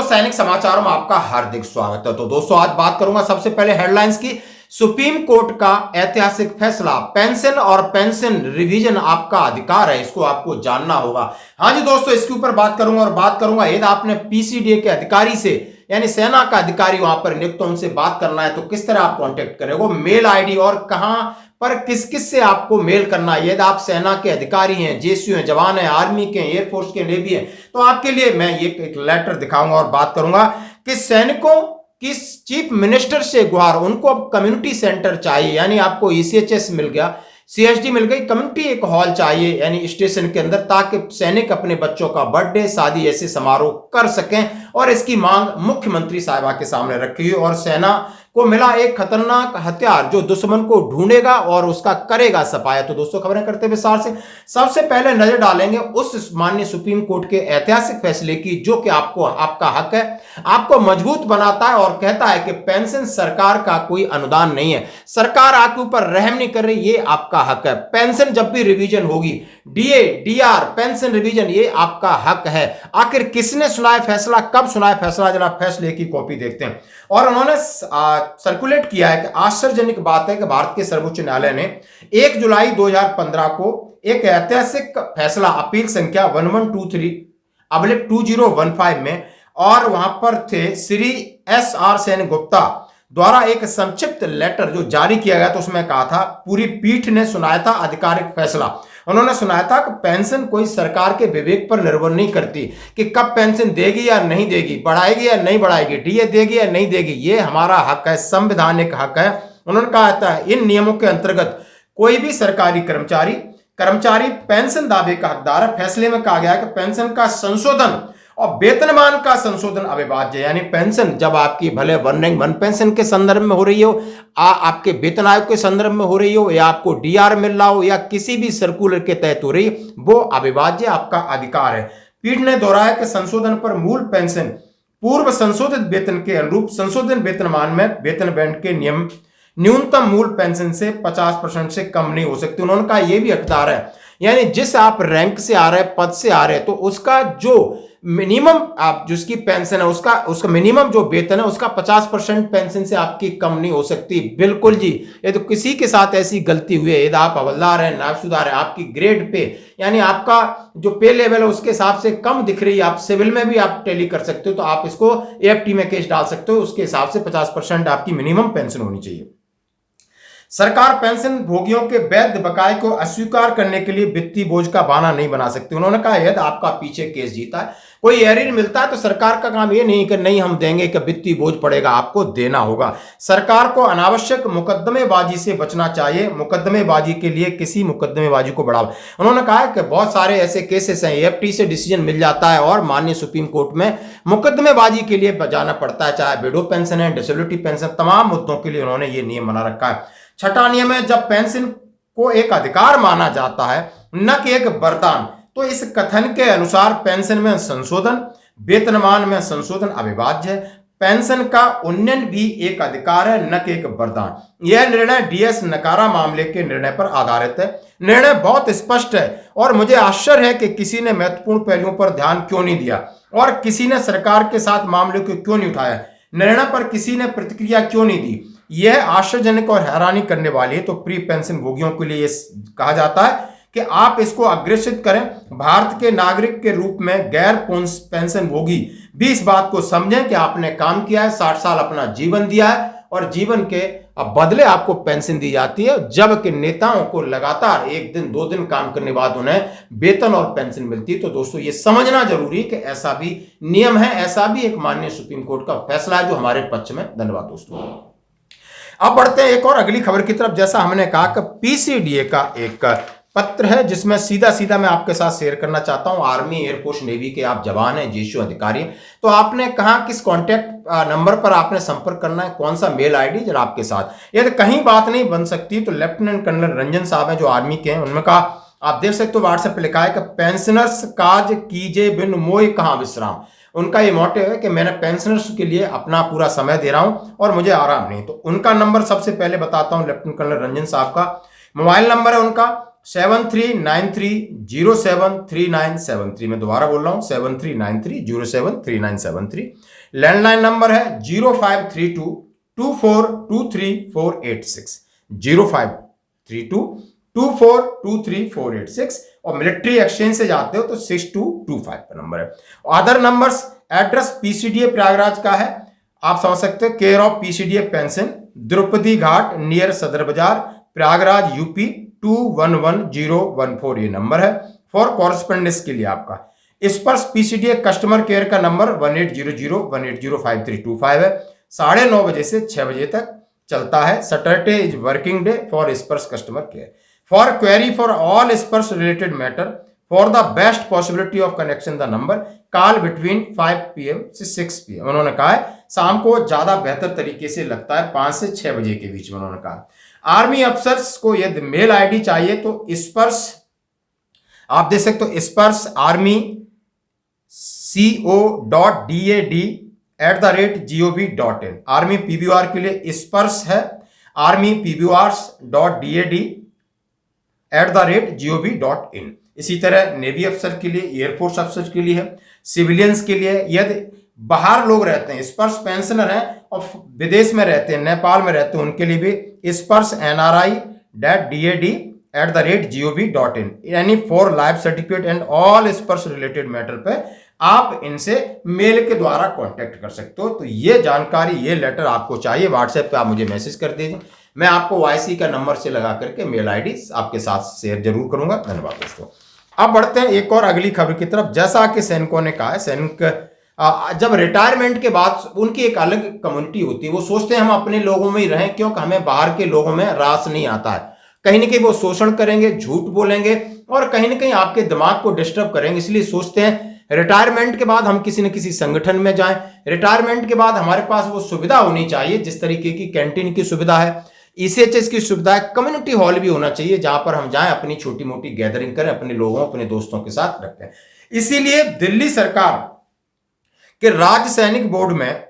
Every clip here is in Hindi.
सैनिक समाचारों में आपका हार्दिक स्वागत है। तो दोस्तों आज बात करूंगा सबसे पहले हेडलाइंस की। सुप्रीम कोर्ट का ऐतिहासिक फैसला, पेंशन और पेंशन रिवीजन आपका अधिकार है, इसको आपको जानना होगा। हाँ जी दोस्तों, इसके ऊपर बात करूंगा और बात करूंगा यदि आपने पीसीडीए के अधिकारी से यानी सेना का अधिकारी वहां पर नियुक्त उनसे बात करना है तो किस तरह आप कांटेक्ट करेंगे, मेल आईडी और कहां पर किस किस से आपको मेल करना है। यदि आप सेना के अधिकारी हैं, जेसीयू हैं, जवान हैं, आर्मी के, एयरफोर्स के, नेवी हैं, तो आपके लिए मैं ये एक लेटर दिखाऊंगा और बात करूंगा कि सैनिकों किस चीफ मिनिस्टर से गुहार, उनको अब कम्युनिटी सेंटर चाहिए, यानी आपको ईसीएचएस मिल गया, सीएचडी मिल गई, कम्युनिटी एक हॉल चाहिए यानी स्टेशन के अंदर, ताकि सैनिक अपने बच्चों का बर्थडे, शादी ऐसे समारोह कर सकें। और इसकी मांग मुख्यमंत्री साहिबा के सामने रखी हुई और सेना को मिला एक खतरनाक हथियार जो दुश्मन को ढूंढेगा और उसका करेगा सफाया। तो दोस्तों खबरें करते विस्तार से, सबसे पहले नजर डालेंगे उस माननीय सुप्रीम कोर्ट के ऐतिहासिक फैसले की जो कि आपको आपका हक है, आपको मजबूत बनाता है और कहता है कि पेंशन सरकार का कोई अनुदान नहीं है, सरकार आपके ऊपर रहम नहीं कर रही, ये आपका हक है। पेंशन जब भी रिवीजन होगी, डीए डीआर पेंशन रिवीजन, ये आपका हक है। आखिर किसने सुनाया फैसला, कब सुनाया फैसला, जरा फैसले की कॉपी देखते हैं। और उन्होंने सर्कुलेट किया है कि आश्चर्यजनक बात है कि भारत के सर्वोच्च न्यायालय ने 1 जुलाई 2015 को एक ऐतिहासिक फैसला अपील संख्या 1123/2015 में, और वहां पर थे श्री SR सेन गुप्ता द्वारा एक संक्षिप्त लेटर जो जारी किया गया, तो उसमें कहा था, पूरी पीठ ने सुनाया था आधिकारिक फैसला। उन्होंने सुनाया था कि पेंशन कोई सरकार के विवेक पर निर्भर नहीं करती कि कब पेंशन देगी या नहीं देगी, बढ़ाएगी या नहीं बढ़ाएगी, डीए देगी या नहीं देगी, ये हमारा हक है, संवैधानिक हक है। उन्होंने कहा था इन नियमों के अंतर्गत कोई भी सरकारी कर्मचारी पेंशन दावे का हकदार है। फैसले में कहा गया है कि पेंशन का संशोधन और वेतनमान का संशोधन अविभाज्य, यानी पेंशन जब आपकी भले वन रैंक वन पेंशन के संदर्भ में हो रही हो, आपके वेतन आयोग के संदर्भ में हो रही हो, या आपको डीआर मिल रहा हो, या किसी भी सर्कुलर के तहत हो रही, वो अविभाज्य आपका अधिकार है। पीठ ने दोहराया कि संशोधन पर मूल पेंशन पूर्व संशोधित वेतन के अनुरूप संशोधन वेतनमान में वेतन बैंड के नियम न्यूनतम मूल पेंशन से 50% से कम नहीं हो सकती। उन्होंने कहा यह भी हकदार है, यानी जिस आप रैंक से आ रहे, पद से आ रहे, तो उसका जो मिनिमम आप जिसकी पेंशन है उसका मिनिमम जो वेतन है उसका 50% पेंशन से आपकी कम नहीं हो सकती। बिल्कुल जी, ये तो किसी के साथ ऐसी गलती हुई है, यदि आप हवलदार हैं, नायब सूबेदार हैं, आपकी ग्रेड पे यानी आपका जो पे लेवल है उसके हिसाब से कम दिख रही है, आप सिविल में भी आप टैली कर सकते हो, तो आप इसको एएफटी में केस डाल सकते हो, उसके हिसाब से 50% आपकी मिनिमम पेंशन होनी चाहिए। सरकार पेंशन भोगियों के वैध बकाये को अस्वीकार करने के लिए वित्तीय बोझ का बहाना नहीं बना सकती। उन्होंने कहा यदि आपका पीछे केस जीता है, कोई एरियर मिलता है, तो सरकार का काम ये नहीं कि नहीं हम देंगे कि वित्तीय बोझ पड़ेगा, आपको देना होगा। सरकार को अनावश्यक मुकदमेबाजी से बचना चाहिए, मुकदमेबाजी के लिए किसी मुकदमेबाजी को बढ़ावा। उन्होंने कहा कि बहुत सारे ऐसे केसेस हैं, एएफटी से डिसीजन मिल जाता है और माननीय सुप्रीम कोर्ट में मुकदमेबाजी के लिए जाना पड़ता है, चाहे विडो पेंशन है, डिसेबिलिटी पेंशन, तमाम मुद्दों के लिए उन्होंने ये नियम बना रखा है। छठा नियम है, जब पेंशन को एक अधिकार माना जाता है न कि एक वरदान, तो इस कथन के अनुसार पेंशन में संशोधन, वेतनमान में संशोधन अविभाज्य है। पेंशन का उन्नयन भी एक अधिकार है न कि एक वरदान। यह निर्णय डीएस नकारा मामले के निर्णय पर आधारित है। निर्णय बहुत स्पष्ट है और मुझे आश्चर्य है कि किसी ने महत्वपूर्ण पहलुओं पर ध्यान क्यों नहीं दिया और किसी ने सरकार के साथ मामले को क्यों नहीं उठाया, निर्णय पर किसी ने प्रतिक्रिया क्यों नहीं दी। यह आश्चर्यजनक और हैरानी करने वाली है। तो प्री पेंशन भोगियों के लिए कहा जाता है कि आप इसको अग्रेसित करें। भारत के नागरिक के रूप में गैर पेंशन भोगी भी इस बात को समझें कि आपने काम किया है, 60 साल अपना जीवन दिया है और जीवन के बदले आपको पेंशन दी जाती है, जबकि नेताओं को लगातार 1 दिन 2 दिन काम करने के बाद उन्हें वेतन और पेंशन मिलती है। तो दोस्तों ये समझना जरूरी है कि ऐसा भी नियम है, ऐसा भी एक माननीय सुप्रीम कोर्ट का फैसला है जो हमारे पक्ष में। धन्यवाद दोस्तों। अब बढ़ते हैं एक और अगली खबर की तरफ। जैसा हमने कहा कि पीसीडीए का एक पत्र है जिसमें सीधा मैं आपके साथ शेयर करना चाहता हूं। आर्मी, एयरफोर्स, नेवी के आप जवान हैं, जेसीयू अधिकारी, तो आपने कहा किस कांटेक्ट नंबर पर आपने संपर्क करना है, कौन सा मेल आईडी, जरा आपके साथ यदि कहीं बात नहीं बन सकती तो लेफ्टिनेंट कर्नल रंजन साहब हैं जो आर्मी के हैं, उन्होंने कहा आप देख सकते हो व्हाट्सएप पे लिखा है कि पेंशनर्स काज कीजे बिन मोय कहां विश्राम। उनका ये मोटिव है कि मैंने पेंशनर्स के लिए अपना पूरा समय दे रहा हूं और मुझे आराम नहीं। तो उनका नंबर सबसे पहले बताता हूं, लेफ्टिनेंट कर्नल रंजन साहब का मोबाइल नंबर है उनका 7393073973। मैं दोबारा बोल रहा हूं 7393073973। लैंडलाइन नंबर है 05322423 486, 05322423 486। और मिलिट्री एक्सचेंज से जाते हो तो 6225 का नंबर है। Other numbers, address PCDA Prayagraj का है, आप समझ सकते हो, care of PCDA pension, Draupadi Ghat near Sadar Bazaar, Prayagraj UP 211014 ये नंबर है। फॉर कॉरेस्पेंडेंस के लिए आपका स्पर्श पीसीडीए कस्टमर केयर का नंबर 1800180532 है। 9:30 बजे से 6 बजे तक चलता है। Saturday is working day for Sparsh customer care. For query for all Sparsh related matter for the best possibility of connection the number call between 5 PM से 6 PM। उन्होंने कहा है शाम को ज्यादा बेहतर तरीके से लगता है 5 से 6 बजे के बीच में। उन्होंने कहा आर्मी अफसर्स को यदि मेल आईडी चाहिए तो स्पर्श आप देख सकते हो, स्पर्श आर्मी co.dad@gov.in। आर्मी पीबीआर के लिए स्पर्श है आर्मी pbrs.dad@gov.in। इसी तरह नेवी अफसर के लिए, एयरफोर्स अफसर के लिए है, सिविलियंस के लिए, यदि बाहर लोग रहते हैं स्पर्श पेंशनर हैं और विदेश में रहते हैं, नेपाल में रहते हैं, उनके लिए भी स्पर्श nri.dad@gov.in। यानी for life certificate and all Sparsh related matter पे आप इनसे मेल के द्वारा कांटेक्ट कर सकते हो। तो ये जानकारी, ये लेटर आपको चाहिए, व्हाट्सएप पे आप मुझे मैसेज कर दीजिए, मैं आपको वाईसी का नंबर से लगा करके मेल आईडी आपके साथ शेयर जरूर करूंगा। धन्यवाद दोस्तों। अब बढ़ते हैं एक और अगली खबर की तरफ। जैसा कि सैनिकों ने कहा है, सैनिक जब रिटायरमेंट के बाद उनकी एक अलग कम्युनिटी होती है, वो सोचते हैं हम अपने लोगों में ही रहें, क्योंकि हमें बाहर के लोगों में रास नहीं आता है। कहीं ना कहीं वो शोषण करेंगे, झूठ बोलेंगे और कहीं ना कहीं आपके दिमाग को डिस्टर्ब करेंगे, इसलिए सोचते हैं रिटायरमेंट के बाद हम किसी न किसी संगठन में जाएं। रिटायरमेंट के बाद हमारे पास वो सुविधा होनी चाहिए जिस तरीके की कैंटीन की सुविधा है, ईसीएचएस की सुविधा है, कम्युनिटी हॉल भी होना चाहिए जहां पर हम जाएं, अपनी छोटी मोटी गैदरिंग करें, अपने लोगों, अपने दोस्तों के साथ रखते हैं। इसीलिए दिल्ली सरकार के राज्य सैनिक बोर्ड में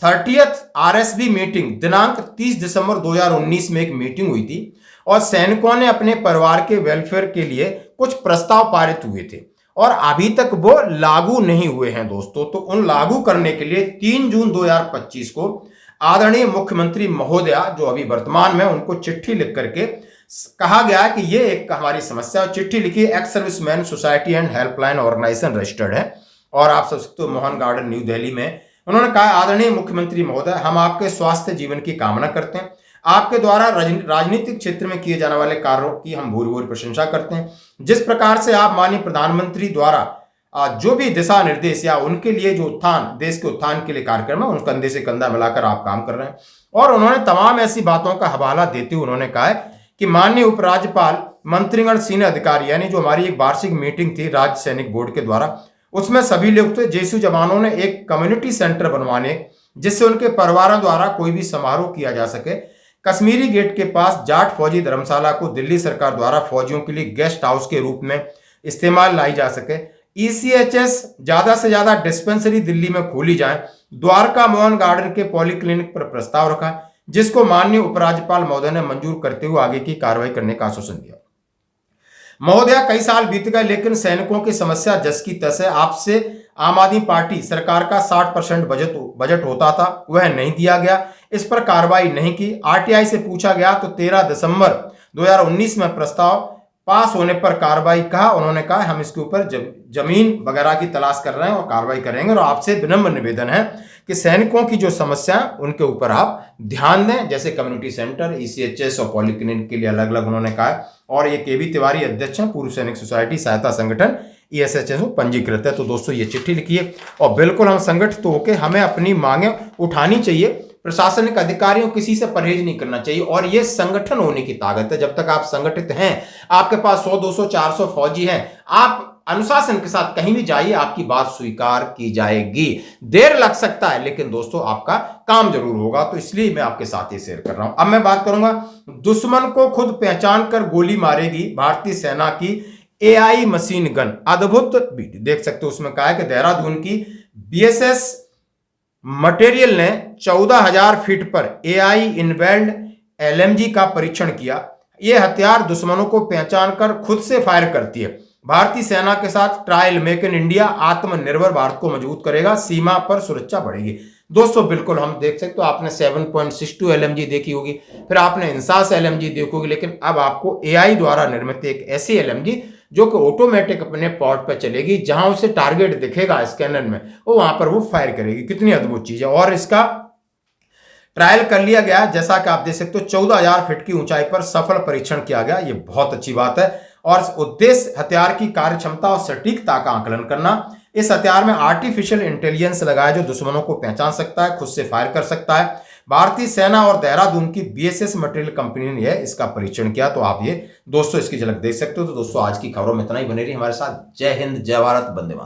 30th आरएसबी मीटिंग दिनांक 30 दिसंबर 2019 में एक मीटिंग हुई थी और सैनिकों ने अपने परिवार के वेलफेयर के लिए कुछ प्रस्ताव पारित हुए थे और अभी तक वो लागू नहीं हुए हैं दोस्तों। तो उन लागू करने के लिए 3 जून 2025 को आदरणीय मुख्यमंत्री महोदया जो अभी वर्तमान में, उनको चिट्ठी लिख करके कहा गया कि ये एक हमारी समस्या, और चिट्ठी लिखी ex serviceman society and helpline organisation registered है और आप सब सकते हो मोहन गार्डन न्यू दिल्ली में। उन्होंने कहा आदरणीय मुख्यमंत्री महोदय, हम आपके स्वास्थ्य जीवन की कामना करते हैं। आपके द्वारा राजनीतिक क्षेत्र में किए जाने वाले कार्यों की हम भूरी भूरी प्रशंसा करते हैं। जिस प्रकार से आप माननीय प्रधानमंत्री द्वारा जो भी दिशा निर्देश या उनके लिए जो उत्थान, देश के उत्थान के लिए कार्यक्रम है, उन कंधे से कंधा मिलाकर आप काम कर रहे हैं। और उन्होंने तमाम ऐसी बातों का हवाला देते हुए उन्होंने कहा है कि माननीय उपराज्यपाल मंत्रीगण सीनियर अधिकारी, यानी जो हमारी एक वार्षिक मीटिंग थी राज्य सैनिक बोर्ड के द्वारा, उसमें सभी लोग थे, जेसू जवानों ने एक कम्युनिटी सेंटर बनवाने जिससे उनके परिवारों द्वारा कोई भी समारोह किया जा सके। कश्मीरी गेट के पास जाट फौजी धर्मशाला को दिल्ली सरकार द्वारा फौजियों के लिए गेस्ट हाउस के रूप में इस्तेमाल लाई जा सके। ईसीएचएस ज्यादा से ज्यादा डिस्पेंसरी दिल्ली में खोली जाए। द्वारका मोहन गार्डन के पॉलीक्लिनिक पर प्रस्ताव रखा जिसको माननीय उपराज्यपाल महोदय ने मंजूर करते हुए आगे की कार्रवाई करने का आश्वासन दिया। महोदया, कई साल बीत गए लेकिन सैनिकों की समस्या जस की तस है। आपसे आम आदमी पार्टी सरकार का 60% बजट होता था, वह नहीं दिया गया, इस पर कार्रवाई नहीं की। आरटीआई से पूछा गया तो 13 दिसंबर 2019 में प्रस्ताव पास होने पर कार्रवाई कहा। उन्होंने कहा हम इसके ऊपर जमीन वगैरह की तलाश कर रहे हैं और कार्रवाई करेंगे और आपसे विनम्र निवेदन है कि सैनिकों की जो समस्या उनके ऊपर आप ध्यान दें, जैसे कम्युनिटी सेंटर, ईसीएचएस और पॉलीक्लिनिक के लिए अलग अलग उन्होंने कहा। और ये केवी तिवारी अध्यक्ष हैं, पूर्व सैनिक सोसाइटी सहायता संगठन ईएसएचएस में पंजीकृत है। तो दोस्तों ये चिट्ठी लिखिए और बिल्कुल हम संगठित होकर हमें अपनी मांगे उठानी चाहिए। प्रशासनिक अधिकारियों किसी से परहेज नहीं करना चाहिए और ये संगठन होने की ताकत है। जब तक आप संगठित हैं, आपके पास 100, 200, 400 फौजी हैं, आप अनुशासन के साथ कहीं भी जाइए, आपकी बात स्वीकार की जाएगी। देर लग सकता है लेकिन दोस्तों आपका काम जरूर होगा। तो इसलिए मैं आपके साथ ये शेयर कर रहा हूं। अब मैं बात करूंगा, दुश्मन को खुद पहचान कर गोली मारेगी भारतीय सेना की एआई मशीन गन। अद्भुत वीडियो देख सकते हो। उसमें कहा है कि देहरादून की बीएसएस मटेरियल ने 14,000 फीट पर एआई इनवेल्ड एलएमजी का परीक्षण किया। ये हथियार दुश्मनों को पहचान कर खुद से फायर करती है। भारतीय सेना के साथ ट्रायल मेक इन इंडिया आत्मनिर्भर भारत को मजबूत करेगा, सीमा पर सुरक्षा बढ़ेगी। दोस्तों बिल्कुल हम देख सकते हो, आपने 7.62 LMG देखी होगी, फिर आपने इंसास LMG देखी होगी, लेकिन अब आपको AI द्वारा निर्मित एक ऐसी LMG जो कि ऑटोमेटिक अपने पॉट पर चलेगी, जहां उसे टारगेट दिखेगा स्कैनर में वो वहां पर वो फायर करेगी। कितनी अद्भुत चीज है। और इसका ट्रायल कर लिया गया, जैसा कि आप देख सकते हो 14,000 फीट की ऊंचाई पर सफल परीक्षण किया गया। ये बहुत अच्छी बात है। और उद्देश्य हथियार की कार्य क्षमता और सटीकता का आकलन करना। इस हथियार में आर्टिफिशियल इंटेलिजेंस लगाया जो दुश्मनों को पहचान सकता है, खुद से फायर कर सकता है। भारतीय सेना और देहरादून की BSS मटेरियल कंपनी ने इसका परीक्षण किया। तो आप ये दोस्तों इसकी झलक देख सकते हो। तो दोस्तों आज की खबरों में इतना ही। बने रही हमारे साथ। जय हिंद, जय भारत, वंदे मातरम।